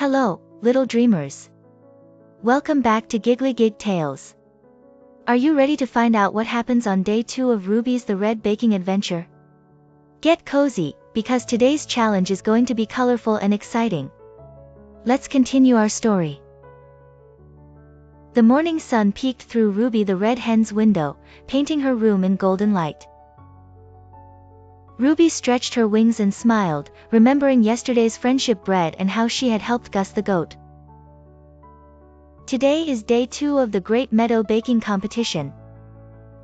Hello, little dreamers. Welcome back to Giggly Gig Tales. Are you ready to find out what happens on day 2 of Ruby's the Red baking adventure? Get cozy, because today's challenge is going to be colorful and exciting. Let's continue our story. The morning sun peeked through Ruby the Red Hen's window, painting her room in golden light. Ruby stretched her wings and smiled, remembering yesterday's friendship bread and how she had helped Gus the goat. Today is day 2 of the Great Meadow Baking Competition.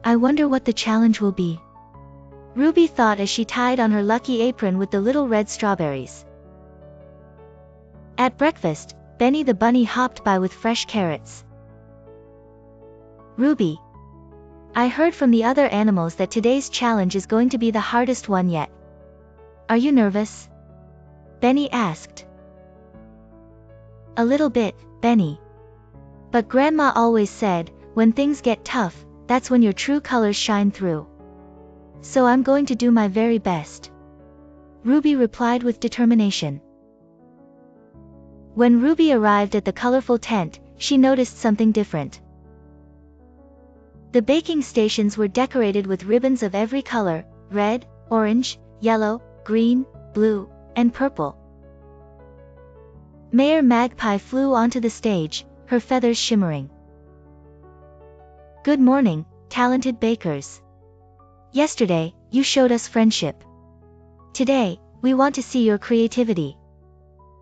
I wonder what the challenge will be. Ruby thought as she tied on her lucky apron with the little red strawberries. At breakfast, Benny the bunny hopped by with fresh carrots. Ruby, I heard from the other animals that today's challenge is going to be the hardest one yet. Are you nervous? Benny asked. A little bit, Benny. But Grandma always said, when things get tough, that's when your true colors shine through. So I'm going to do my very best. Ruby replied with determination. When Ruby arrived at the colorful tent, she noticed something different. The baking stations were decorated with ribbons of every color: red, orange, yellow, green, blue, and purple. Mayor Magpie flew onto the stage, her feathers shimmering. Good morning, talented bakers. Yesterday, you showed us friendship. Today, we want to see your creativity.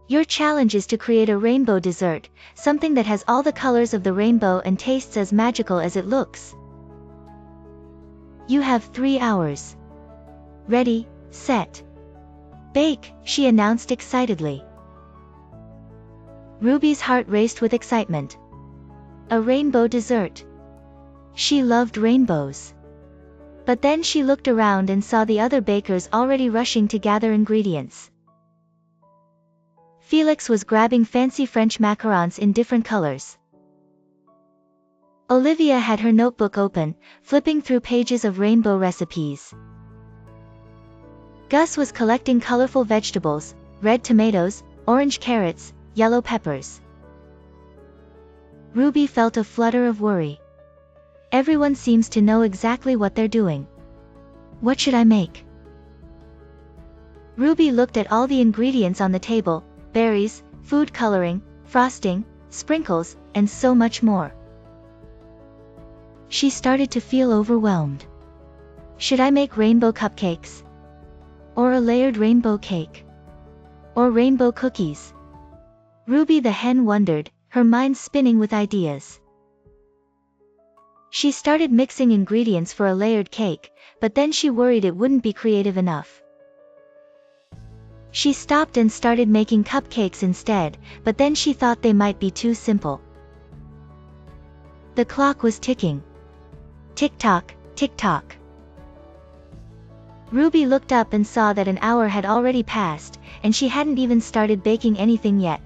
Your challenge is to create a rainbow dessert, something that has all the colors of the rainbow and tastes as magical as it looks. You have 3 hours. Ready, set, bake, she announced excitedly. Ruby's heart raced with excitement. A rainbow dessert. She loved rainbows. But then she looked around and saw the other bakers already rushing to gather ingredients. Felix was grabbing fancy French macarons in different colors. Olivia had her notebook open, flipping through pages of rainbow recipes. Gus was collecting colorful vegetables: red tomatoes, orange carrots, yellow peppers. Ruby felt a flutter of worry. Everyone seems to know exactly what they're doing. What should I make? Ruby looked at all the ingredients on the table: berries, food coloring, frosting, sprinkles, and so much more. She started to feel overwhelmed. Should I make rainbow cupcakes? Or a layered rainbow cake? Or rainbow cookies? Ruby the hen wondered, her mind spinning with ideas. She started mixing ingredients for a layered cake, but then she worried it wouldn't be creative enough. She stopped and started making cupcakes instead, but then she thought they might be too simple. The clock was ticking. Tick-tock, tick-tock. Ruby looked up and saw that an hour had already passed, and she hadn't even started baking anything yet.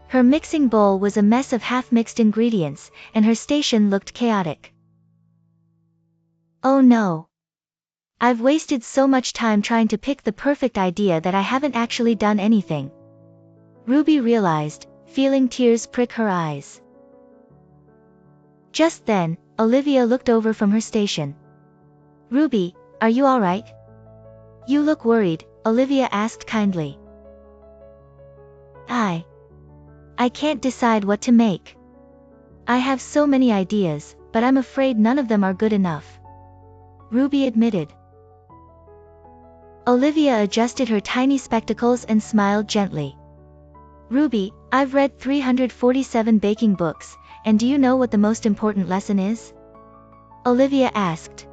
Her mixing bowl was a mess of half-mixed ingredients, and her station looked chaotic. Oh no! I've wasted so much time trying to pick the perfect idea that I haven't actually done anything. Ruby realized, feeling tears prick her eyes. Just then, Olivia looked over from her station. Ruby, are you alright? You look worried, Olivia asked kindly. I can't decide what to make. I have so many ideas, but I'm afraid none of them are good enough. Ruby admitted. Olivia adjusted her tiny spectacles and smiled gently. Ruby, I've read 347 baking books, and do you know what the most important lesson is? Olivia asked.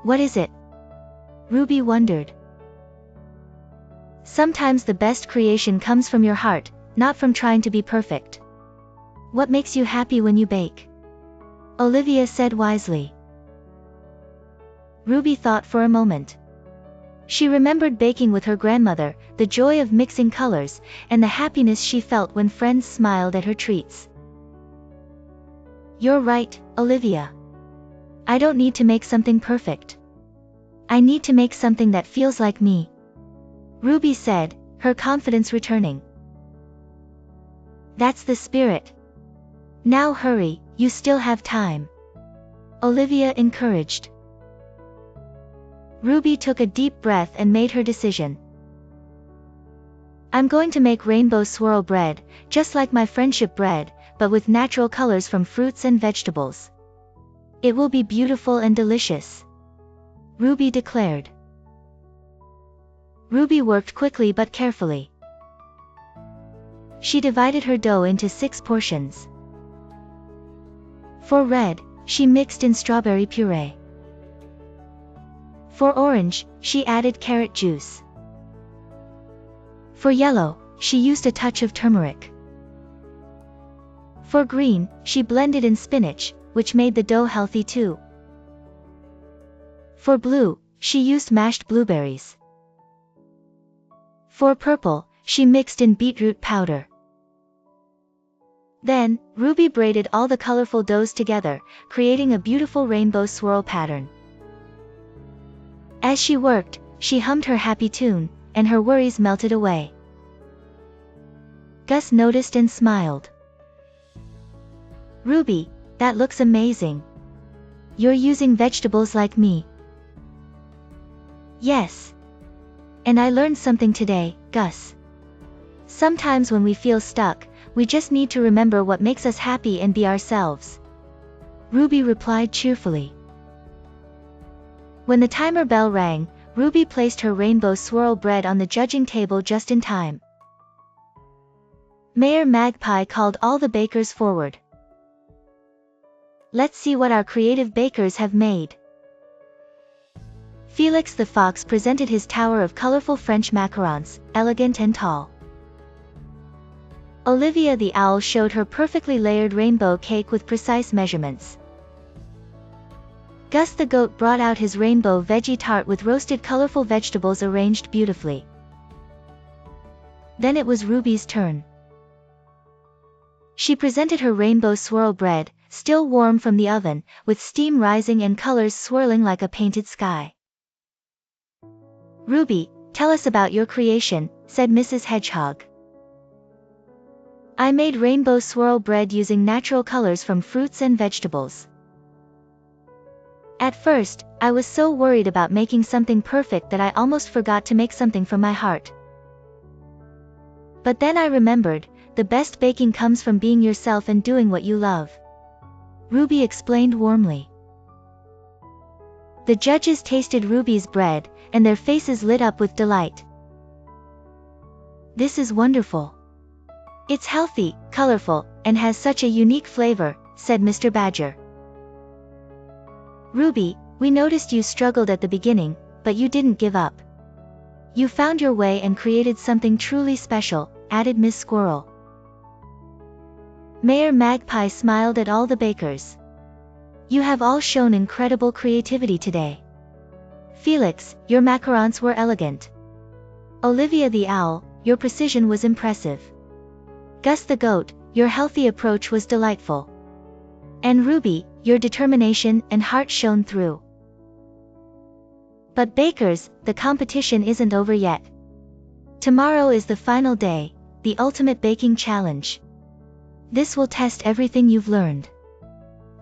What is it? Ruby wondered. Sometimes the best creation comes from your heart, not from trying to be perfect. What makes you happy when you bake? Olivia said wisely. Ruby thought for a moment. She remembered baking with her grandmother, the joy of mixing colors, and the happiness she felt when friends smiled at her treats. You're right, Olivia. I don't need to make something perfect. I need to make something that feels like me. Ruby said, her confidence returning. That's the spirit. Now hurry, you still have time. Olivia encouraged. Ruby took a deep breath and made her decision. I'm going to make Rainbow Swirl Bread, just like my friendship bread, but with natural colors from fruits and vegetables. It will be beautiful and delicious, Ruby declared. Ruby worked quickly but carefully. She divided her dough into 6 portions. For red, she mixed in strawberry puree. For orange, she added carrot juice. For yellow, she used a touch of turmeric. For green, she blended in spinach, which made the dough healthy too. For blue, she used mashed blueberries. For purple, she mixed in beetroot powder. Then, Ruby braided all the colorful doughs together, creating a beautiful rainbow swirl pattern. As she worked, she hummed her happy tune, and her worries melted away. Gus noticed and smiled. Ruby, that looks amazing. You're using vegetables like me. Yes. And I learned something today, Gus. Sometimes when we feel stuck, we just need to remember what makes us happy and be ourselves. Ruby replied cheerfully. When the timer bell rang, Ruby placed her rainbow swirl bread on the judging table just in time. Mayor Magpie called all the bakers forward. Let's see what our creative bakers have made. Felix the Fox presented his tower of colorful French macarons, elegant and tall. Olivia the Owl showed her perfectly layered rainbow cake with precise measurements. Gus the Goat brought out his rainbow veggie tart with roasted colorful vegetables arranged beautifully. Then it was Ruby's turn. She presented her rainbow swirl bread, still warm from the oven, with steam rising and colors swirling like a painted sky. Ruby, tell us about your creation, said Mrs. Hedgehog. I made rainbow swirl bread using natural colors from fruits and vegetables. At first, I was so worried about making something perfect that I almost forgot to make something from my heart. But then I remembered, the best baking comes from being yourself and doing what you love. Ruby explained warmly. The judges tasted Ruby's bread, and their faces lit up with delight. This is wonderful. It's healthy, colorful, and has such a unique flavor, said Mr. Badger. Ruby, we noticed you struggled at the beginning, but you didn't give up. You found your way and created something truly special, added Miss Squirrel. Mayor Magpie smiled at all the bakers. You have all shown incredible creativity today. Felix, your macarons were elegant. Olivia the Owl, your precision was impressive. Gus the Goat, your healthy approach was delightful. And Ruby, your determination and heart shone through. But bakers, the competition isn't over yet. Tomorrow is the final day, the ultimate baking challenge. This will test everything you've learned.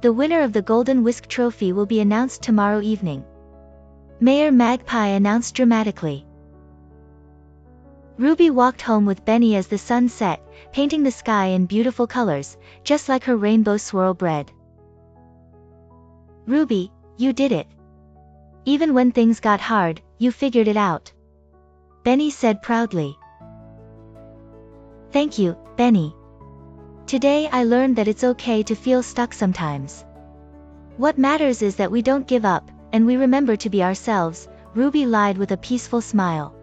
The winner of the Golden Whisk Trophy will be announced tomorrow evening. Mayor Magpie announced dramatically. Ruby walked home with Benny as the sun set, painting the sky in beautiful colors, just like her rainbow swirl bread. Ruby, you did it. Even when things got hard, you figured it out. Benny said proudly. Thank you, Benny. Today I learned that it's okay to feel stuck sometimes. What matters is that we don't give up, and we remember to be ourselves, Ruby lied with a peaceful smile.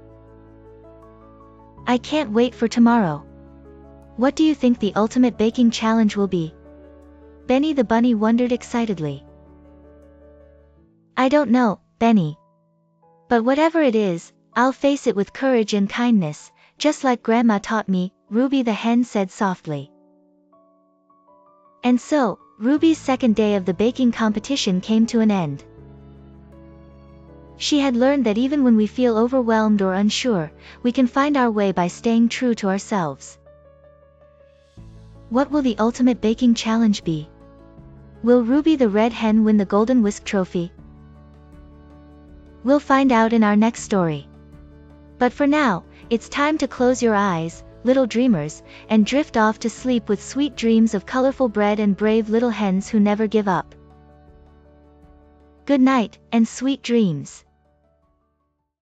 I can't wait for tomorrow. What do you think the ultimate baking challenge will be? Benny the bunny wondered excitedly. I don't know, Benny. But whatever it is, I'll face it with courage and kindness, just like Grandma taught me, Ruby the hen said softly. And so, Ruby's second day of the baking competition came to an end. She had learned that even when we feel overwhelmed or unsure, we can find our way by staying true to ourselves. What will the ultimate baking challenge be? Will Ruby the Red Hen win the Golden Whisk Trophy? We'll find out in our next story. But for now, it's time to close your eyes, little dreamers, and drift off to sleep with sweet dreams of colorful bread and brave little hens who never give up. Good night, and sweet dreams.